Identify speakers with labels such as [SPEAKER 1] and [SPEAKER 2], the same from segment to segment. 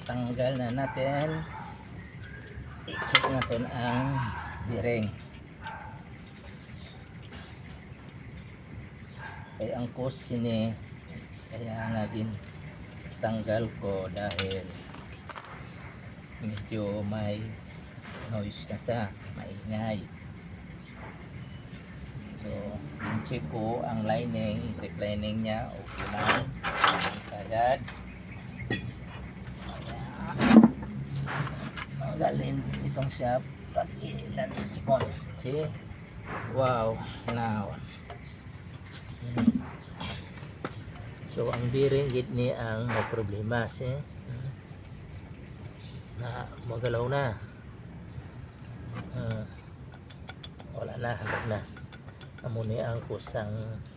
[SPEAKER 1] tanggal na natin. I-check natin ang bearing. Kaya ang cause yun kaya nga din tanggal ko dahil medyo may noise na sa maingay. So in-check ko ang lining, brake lining niya okay lang agad. Galing itong shop pag ilan sikon. See? Wow, now so ang bearing gid ni ang may problema, see? Na magalaw na. Wala na, hanggang na amo ni ang kusang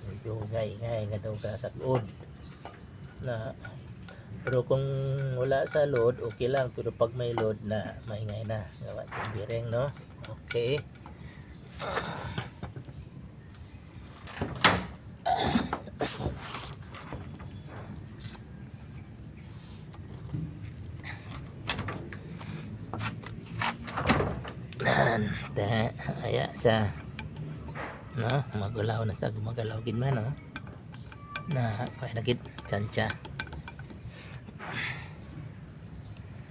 [SPEAKER 1] medyo ngay nga daw ka sa load na. Pero kung wala sa load, okay lang. Pero pag may load na, maingay na. Gawa yung bearing, no? Okay. Aya sa no, magulaw na sa gumagalaw gid man, no? Na may nakit tsansya.